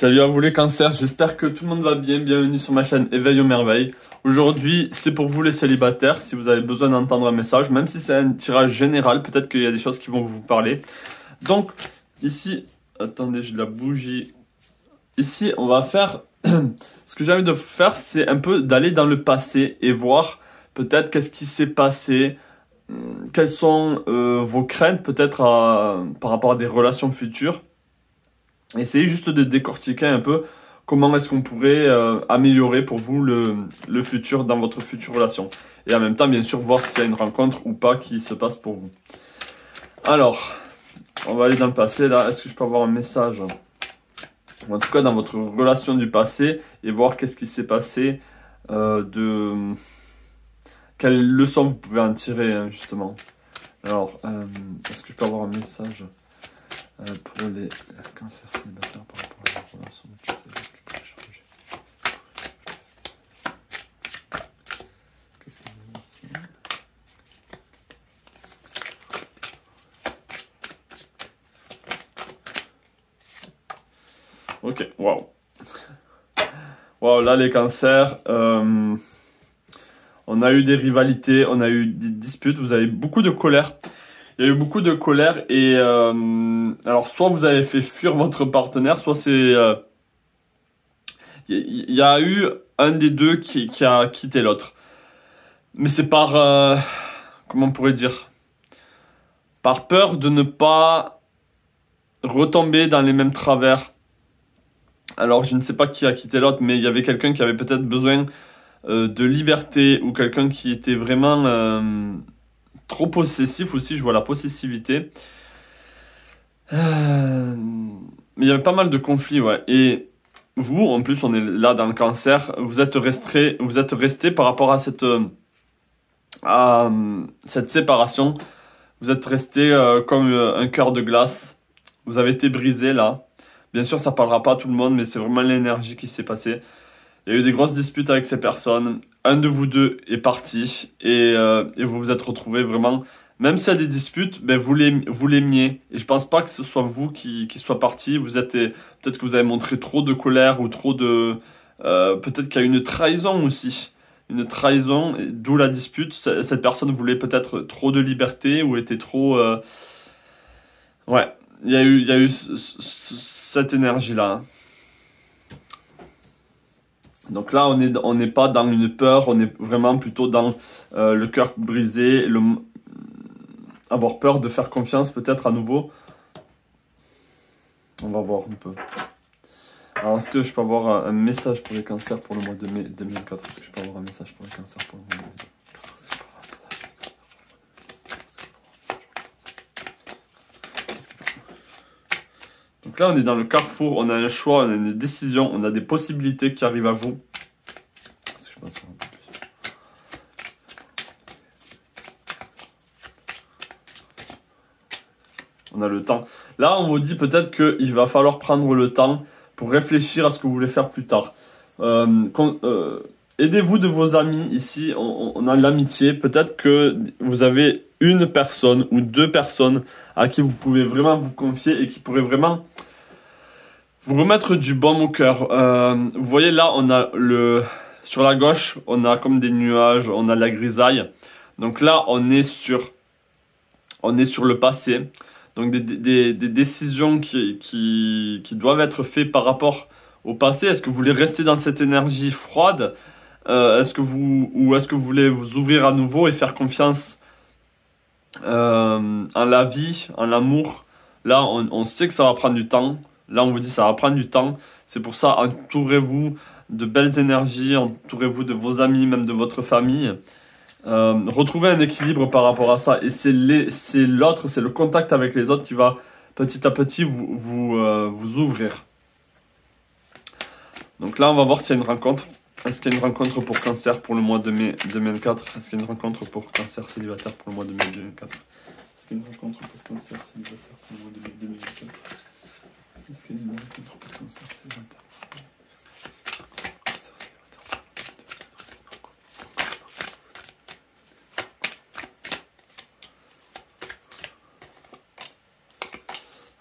Salut à vous les cancers, j'espère que tout le monde va bien, bienvenue sur ma chaîne Éveil aux merveilles. Aujourd'hui, c'est pour vous les célibataires, si vous avez besoin d'entendre un message, même si c'est un tirage général, peut-être qu'il y a des choses qui vont vous parler. Donc, ici, attendez, j'ai de la bougie. Ici, on va faire, ce que j'ai envie de faire, c'est un peu d'aller dans le passé et voir peut-être qu'est-ce qui s'est passé, quelles sont vos craintes peut-être par rapport à des relations futures. Essayez juste de décortiquer un peu comment est-ce qu'on pourrait améliorer pour vous le futur dans votre future relation. Et en même temps, bien sûr, voir s'il y a une rencontre ou pas qui se passe pour vous. Alors, on va aller dans le passé là. Est-ce que je peux avoir un message? En tout cas, dans votre relation du passé et voir qu'est-ce qui s'est passé quelles leçons vous pouvez en tirer, hein, justement. Alors, est-ce que je peux avoir un message pour les cancers célibataires par rapport à la relation du passé? Qu'est-ce qui pourrait changer? Qu'est-ce qu'il y a ici? Ok, waouh. Waouh, là les cancers, on a eu des rivalités, on a eu des disputes, vous avez beaucoup de colère. Il y a eu beaucoup de colère et alors soit vous avez fait fuir votre partenaire, soit c'est il y a eu un des deux qui a quitté l'autre. Mais c'est par comment on pourrait dire, par peur de ne pas retomber dans les mêmes travers. Alors je ne sais pas qui a quitté l'autre, mais il y avait quelqu'un qui avait peut-être besoin de liberté ou quelqu'un qui était vraiment trop possessif aussi, je vois la possessivité. Mais il y avait pas mal de conflits, ouais. Et vous, en plus, on est là dans le cancer, vous êtes resté par rapport à cette séparation. Vous êtes resté comme un cœur de glace. Vous avez été brisé là. Bien sûr, ça parlera pas à tout le monde, mais c'est vraiment l'énergie qui s'est passée. Il y a eu des grosses disputes avec ces personnes. Un de vous deux est parti et vous vous êtes retrouvés vraiment. Même s'il y a des disputes, ben vous l'aimiez. Et je pense pas que ce soit vous qui soit parti. Peut-être que vous avez montré trop de colère ou trop de. Peut-être qu'il y a une trahison aussi. Une trahison, d'où la dispute. Cette personne voulait peut-être trop de liberté ou était trop. Ouais, il y a eu cette énergie-là. Hein. Donc là, on n'est pas dans une peur, on est vraiment plutôt dans le cœur brisé, avoir peur de faire confiance peut-être à nouveau. On va voir un peu. Alors, est-ce que je peux avoir un message pour les cancers pour le mois de mai 2004? Est-ce que je peux avoir un message pour les cancers pour le mois de mai 2004? Donc là, on est dans le carrefour, on a un choix, on a une décision, on a des possibilités qui arrivent à vous. Est-ce que je peux en savoir un peu plus? On a le temps. Là, on vous dit peut-être qu'il va falloir prendre le temps pour réfléchir à ce que vous voulez faire plus tard. Aidez-vous de vos amis. Ici, on a l'amitié. Peut-être que vous avez une personne ou deux personnes à qui vous pouvez vraiment vous confier et qui pourraient vraiment vous remettre du baume au cœur. Vous voyez là, sur la gauche, on a comme des nuages, on a de la grisaille. Donc là, on est sur le passé. Donc des décisions qui doivent être faites par rapport au passé. Est-ce que vous voulez rester dans cette énergie froide? Est-ce que vous voulez vous ouvrir à nouveau et faire confiance en la vie, en l'amour? Là, on sait que ça va prendre du temps. Là, on vous dit ça va prendre du temps. C'est pour ça, entourez-vous de belles énergies, entourez-vous de vos amis, même de votre famille. Retrouver un équilibre par rapport à ça. Et c'est l'autre, c'est le contact avec les autres qui va petit à petit vous ouvrir. Donc là, on va voir s'il y a une rencontre. Est-ce qu'il y a une rencontre pour cancer pour le mois de mai 2024? Est-ce qu'il y a une rencontre pour cancer célibataire pour le mois de mai 2024? Est-ce qu'il y a une rencontre pour cancer célibataire pour le mois de mai 2024? Est-ce qu'il y a une rencontre pour cancer célibataire?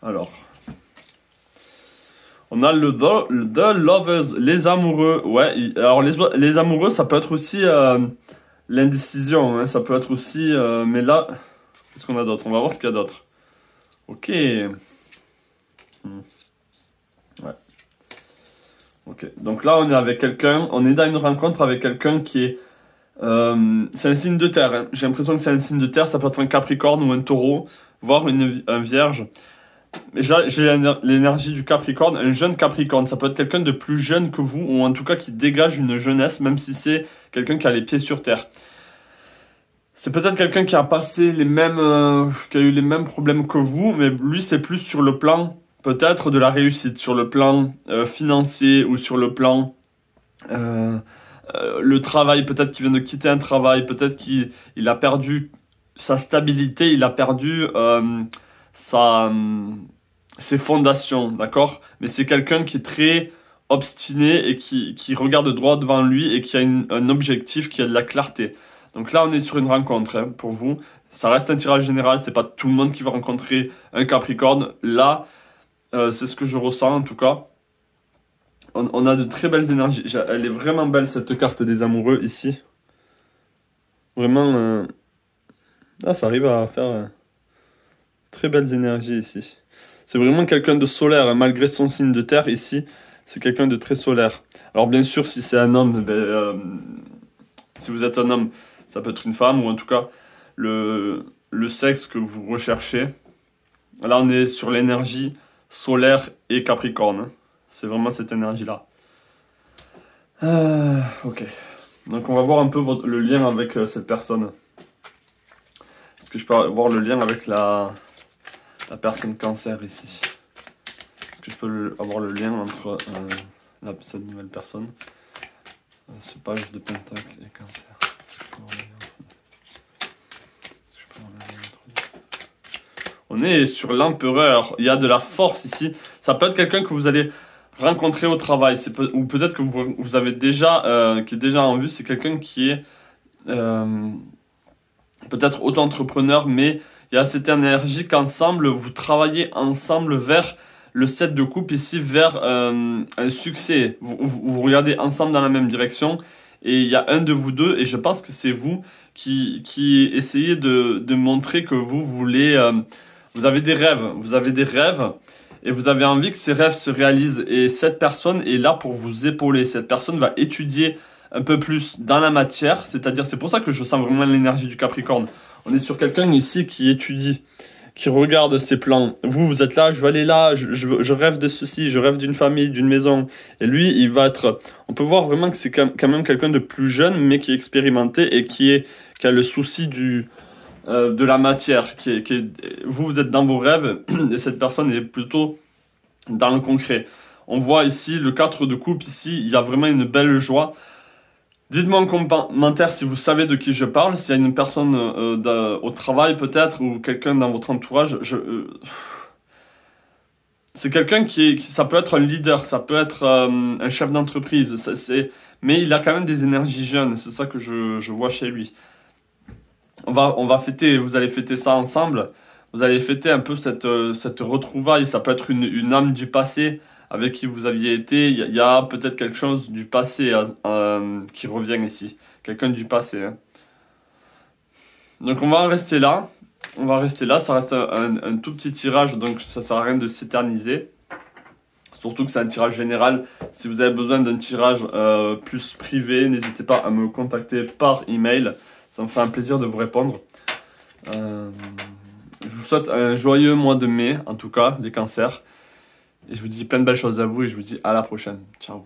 Alors, On a The Lovers, les amoureux. Ouais, alors les amoureux, ça peut être aussi l'indécision. Hein, ça peut être aussi... mais là, qu'est-ce qu'on a d'autre? On va voir ce qu'il y a d'autre. Ok. Ouais. Ok. Donc là, on est avec quelqu'un. On est dans une rencontre avec quelqu'un qui est... c'est un signe de terre. Hein. J'ai l'impression que c'est un signe de terre. Ça peut être un Capricorne ou un Taureau, voire un Vierge. Mais j'ai l'énergie du Capricorne, un jeune Capricorne. Ça peut être quelqu'un de plus jeune que vous, ou en tout cas qui dégage une jeunesse, même si c'est quelqu'un qui a les pieds sur terre. C'est peut-être quelqu'un qui a passé les mêmes, qui a eu les mêmes problèmes que vous, mais lui c'est plus sur le plan peut-être de la réussite, sur le plan financier ou sur le plan le travail. Peut-être qu'il vient de quitter un travail, peut-être qu'il a perdu sa stabilité, il a perdu ses fondations, d'accord? Mais c'est quelqu'un qui est très obstiné et qui regarde droit devant lui et qui a un objectif, qui a de la clarté. Donc là, on est sur une rencontre hein, pour vous. Ça reste un tirage général, c'est pas tout le monde qui va rencontrer un Capricorne. Là, c'est ce que je ressens en tout cas. On a de très belles énergies. Elle est vraiment belle cette carte des amoureux ici. Vraiment, là, ça arrive à faire très belles énergies ici. C'est vraiment quelqu'un de solaire, hein, malgré son signe de terre ici. C'est quelqu'un de très solaire. Alors bien sûr, si c'est un homme, si vous êtes un homme, ça peut être une femme, ou en tout cas le sexe que vous recherchez. Là, on est sur l'énergie solaire et Capricorne. Hein. C'est vraiment cette énergie-là. Ok. Donc on va voir un peu le lien avec cette personne. Est-ce que je peux avoir le lien avec la personne cancer ici? Est-ce que je peux avoir le lien entre cette nouvelle personne, ce page de pentacle et cancer? On est sur l'empereur, il y a de la force ici. Ça peut être quelqu'un que vous allez rencontrer au travail, ou peut-être que vous avez déjà, qui est déjà en vue. C'est quelqu'un qui est peut-être auto-entrepreneur, mais il y a cette énergie qu'ensemble, vous travaillez ensemble vers le 7 de coupe ici, vers un succès. Vous regardez ensemble dans la même direction, et il y a un de vous deux, et je pense que c'est vous qui essayez de montrer que vous voulez... vous avez des rêves, et vous avez envie que ces rêves se réalisent. Et cette personne est là pour vous épauler. Cette personne va étudier un peu plus dans la matière, c'est-à-dire, c'est pour ça que je sens vraiment l'énergie du Capricorne. On est sur quelqu'un ici qui étudie, qui regarde ses plans. Vous êtes là, je veux aller là, je rêve de ceci, je rêve d'une famille, d'une maison. Et lui, il va être... On peut voir vraiment que c'est quand même quelqu'un de plus jeune, mais qui est expérimenté et qui a le souci de la matière. Vous êtes dans vos rêves et cette personne est plutôt dans le concret. On voit ici le 4 de coupe, ici, il y a vraiment une belle joie. Dites-moi en commentaire si vous savez de qui je parle, s'il y a une personne au travail peut-être, ou quelqu'un dans votre entourage. C'est quelqu'un ça peut être un leader, ça peut être un chef d'entreprise, mais il a quand même des énergies jeunes, c'est ça que je vois chez lui. On va fêter, vous allez fêter ça ensemble, vous allez fêter un peu cette retrouvaille. Ça peut être une âme du passé avec qui vous aviez été. Il y a peut-être quelque chose du passé qui revient ici, quelqu'un du passé. Hein. Donc on va en rester là, ça reste un tout petit tirage, donc ça sert à rien de s'éterniser. Surtout que c'est un tirage général. Si vous avez besoin d'un tirage plus privé, n'hésitez pas à me contacter par email. Ça me fera un plaisir de vous répondre. Je vous souhaite un joyeux mois de mai, en tout cas, les cancers. Et je vous dis plein de belles choses à vous et je vous dis à la prochaine. Ciao.